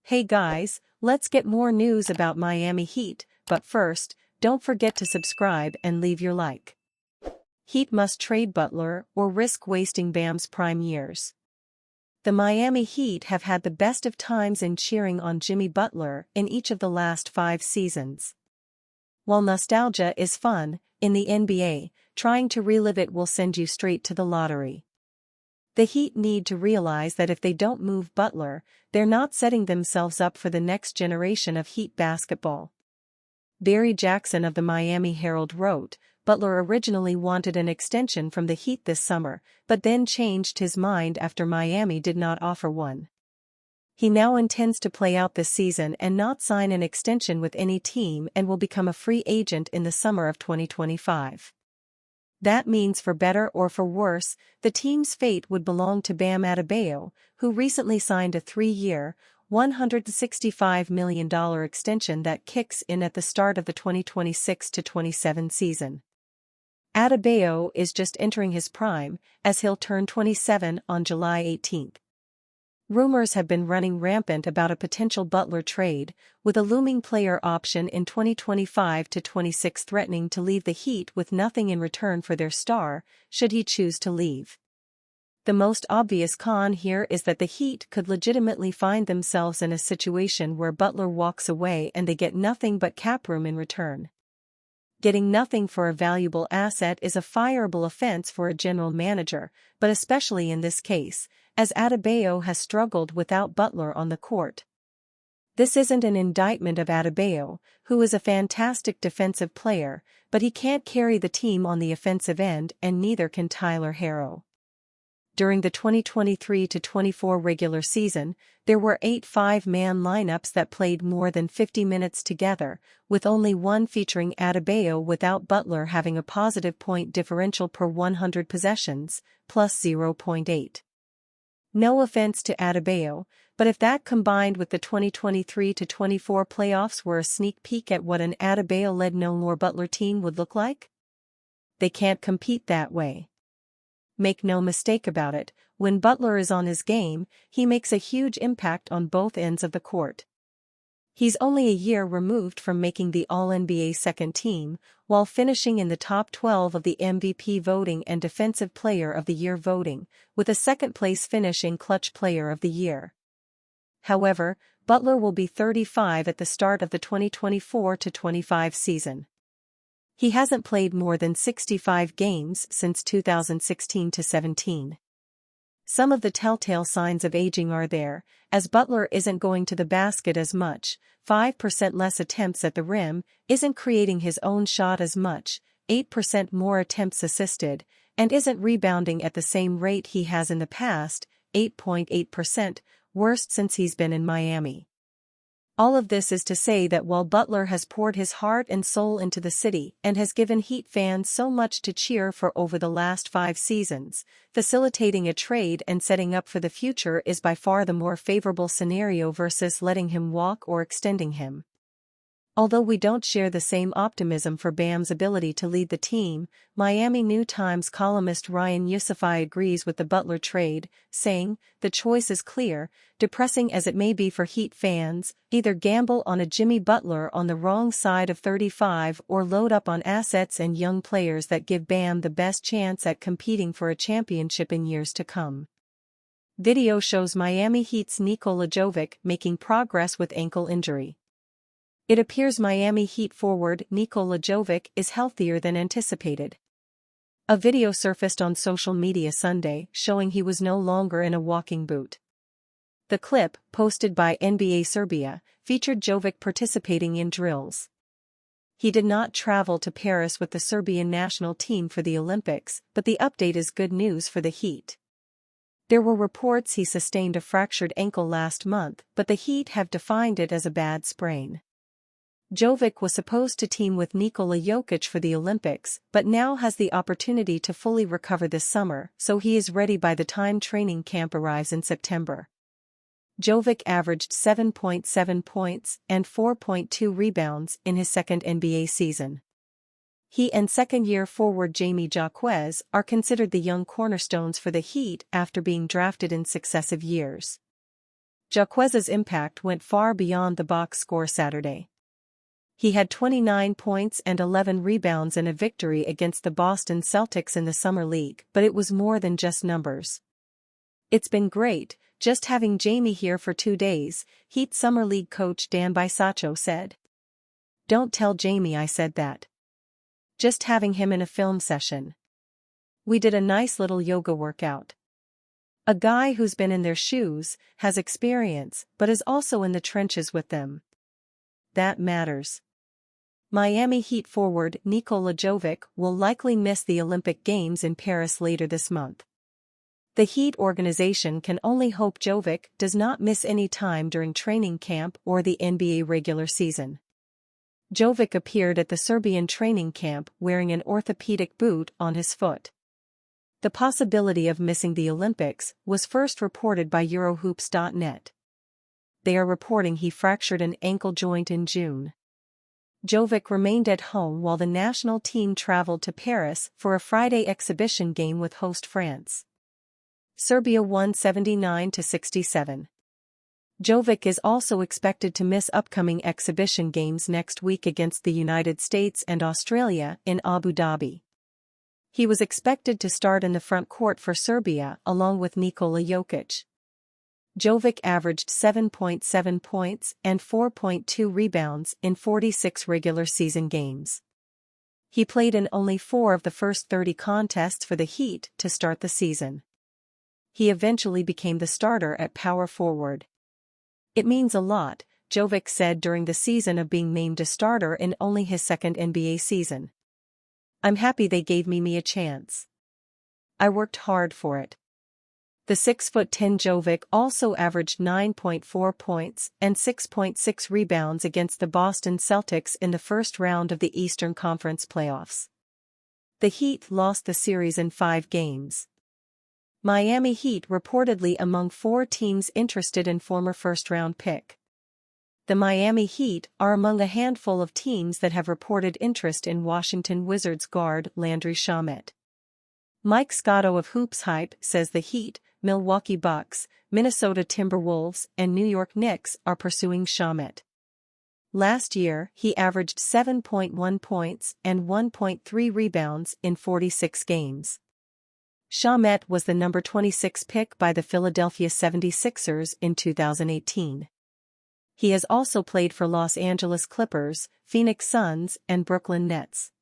Hey guys, let's get more news about Miami Heat, but first, don't forget to subscribe and leave your like. Heat must trade Butler or risk wasting Bam's prime years. The Miami Heat have had the best of times in cheering on Jimmy Butler in each of the last 5 seasons. While nostalgia is fun, in the NBA, trying to relive it will send you straight to the lottery. The Heat need to realize that if they don't move Butler, they're not setting themselves up for the next generation of Heat basketball. Barry Jackson of the Miami Herald wrote, Butler originally wanted an extension from the Heat this summer, but then changed his mind after Miami did not offer one. He now intends to play out this season and not sign an extension with any team and will become a free agent in the summer of 2025. That means for better or for worse, the team's fate would belong to Bam Adebayo, who recently signed a 3-year, $165 million extension that kicks in at the start of the 2026-27 season. Adebayo is just entering his prime, as he'll turn 27 on July 18. Rumors have been running rampant about a potential Butler trade, with a looming player option in 2025-26 threatening to leave the Heat with nothing in return for their star, should he choose to leave. The most obvious con here is that the Heat could legitimately find themselves in a situation where Butler walks away and they get nothing but cap room in return. Getting nothing for a valuable asset is a fireable offense for a general manager, but especially in this case, as Adebayo has struggled without Butler on the court. This isn't an indictment of Adebayo, who is a fantastic defensive player, but he can't carry the team on the offensive end and neither can Tyler Herro. During the 2023-24 regular season, there were 8 5-man lineups that played more than 50 minutes together, with only one featuring Adebayo without Butler having a positive point differential per 100 possessions, plus 0.8. No offense to Adebayo, but if that combined with the 2023-24 playoffs were a sneak peek at what an Adebayo-led no more Butler team would look like? They can't compete that way. Make no mistake about it, when Butler is on his game, he makes a huge impact on both ends of the court. He's only a year removed from making the All-NBA second team, while finishing in the top 12 of the MVP voting and Defensive Player of the Year voting, with a second-place finish in Clutch Player of the Year. However, Butler will be 35 at the start of the 2024-25 season. He hasn't played more than 65 games since 2016-17. Some of the telltale signs of aging are there, as Butler isn't going to the basket as much, 5% less attempts at the rim, isn't creating his own shot as much, 8% more attempts assisted, and isn't rebounding at the same rate he has in the past, 8.8%, worst since he's been in Miami. All of this is to say that while Butler has poured his heart and soul into the city and has given Heat fans so much to cheer for over the last 5 seasons, facilitating a trade and setting up for the future is by far the more favorable scenario versus letting him walk or extending him. Although we don't share the same optimism for Bam's ability to lead the team, Miami New Times columnist Ryan Yusufi agrees with the Butler trade, saying, "The choice is clear, depressing as it may be for Heat fans, either gamble on a Jimmy Butler on the wrong side of 35 or load up on assets and young players that give Bam the best chance at competing for a championship in years to come." Video shows Miami Heat's Nikola Jovic making progress with ankle injury. It appears Miami Heat forward Nikola Jovic is healthier than anticipated. A video surfaced on social media Sunday showing he was no longer in a walking boot. The clip, posted by NBA Serbia, featured Jovic participating in drills. He did not travel to Paris with the Serbian national team for the Olympics, but the update is good news for the Heat. There were reports he sustained a fractured ankle last month, but the Heat have defined it as a bad sprain. Jovic was supposed to team with Nikola Jokic for the Olympics, but now has the opportunity to fully recover this summer, so he is ready by the time training camp arrives in September. Jovic averaged 7.7 points and 4.2 rebounds in his second NBA season. He and second-year forward Jamie Jaquez are considered the young cornerstones for the Heat after being drafted in successive years. Jaquez's impact went far beyond the box score Saturday. He had 29 points and 11 rebounds in a victory against the Boston Celtics in the Summer League, but it was more than just numbers. "It's been great, just having Jamie here for 2 days," Heat Summer League coach Dan Bisaccio said. "Don't tell Jamie I said that. Just having him in a film session. We did a nice little yoga workout. A guy who's been in their shoes, has experience, but is also in the trenches with them. That matters." Miami Heat forward Nikola Jovic will likely miss the Olympic Games in Paris later this month. The Heat organization can only hope Jovic does not miss any time during training camp or the NBA regular season. Jovic appeared at the Serbian training camp wearing an orthopedic boot on his foot. The possibility of missing the Olympics was first reported by Eurohoops.net. They are reporting he fractured an ankle joint in June. Jovic remained at home while the national team traveled to Paris for a Friday exhibition game with host France. Serbia won 79-67. Jovic is also expected to miss upcoming exhibition games next week against the United States and Australia in Abu Dhabi. He was expected to start in the front court for Serbia along with Nikola Jokic. Jovic averaged 7.7 points and 4.2 rebounds in 46 regular season games. He played in only 4 of the first 30 contests for the Heat to start the season. He eventually became the starter at power forward. "It means a lot," Jovic said during the season of being named a starter in only his second NBA season. "I'm happy they gave me a chance. I worked hard for it." The 6'10" Jovic also averaged 9.4 points and 6.6 rebounds against the Boston Celtics in the first round of the Eastern Conference playoffs. The Heat lost the series in 5 games. Miami Heat reportedly among 4 teams interested in former first-round pick. The Miami Heat are among a handful of teams that have reported interest in Washington Wizards guard Landry Shamet. Mike Scotto of Hoops Hype says the Heat, Milwaukee Bucks, Minnesota Timberwolves, and New York Knicks are pursuing Shamet. Last year, he averaged 7.1 points and 1.3 rebounds in 46 games. Shamet was the number 26 pick by the Philadelphia 76ers in 2018. He has also played for Los Angeles Clippers, Phoenix Suns, and Brooklyn Nets.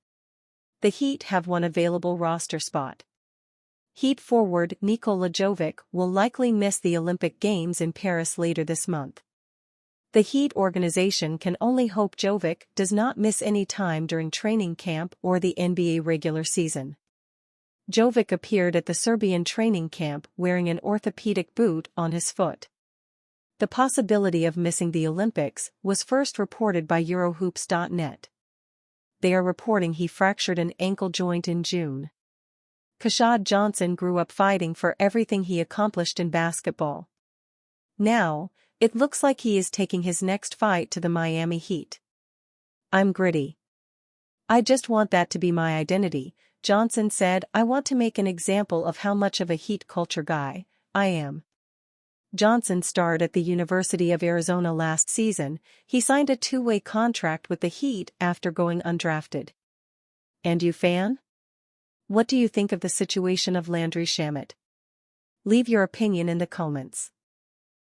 The Heat have one available roster spot. Heat forward Nikola Jovic will likely miss the Olympic Games in Paris later this month. The Heat organization can only hope Jovic does not miss any time during training camp or the NBA regular season. Jovic appeared at the Serbian training camp wearing an orthopedic boot on his foot. The possibility of missing the Olympics was first reported by Eurohoops.net. They are reporting he fractured an ankle joint in June. Kashad Johnson grew up fighting for everything he accomplished in basketball. Now, it looks like he is taking his next fight to the Miami Heat. "I'm gritty. I just want that to be my identity," Johnson said. "I want to make an example of how much of a Heat culture guy I am." Johnson starred at the University of Arizona last season. He signed a 2-way contract with the Heat after going undrafted. And you fan? What do you think of the situation of Landry Shamet? Leave your opinion in the comments.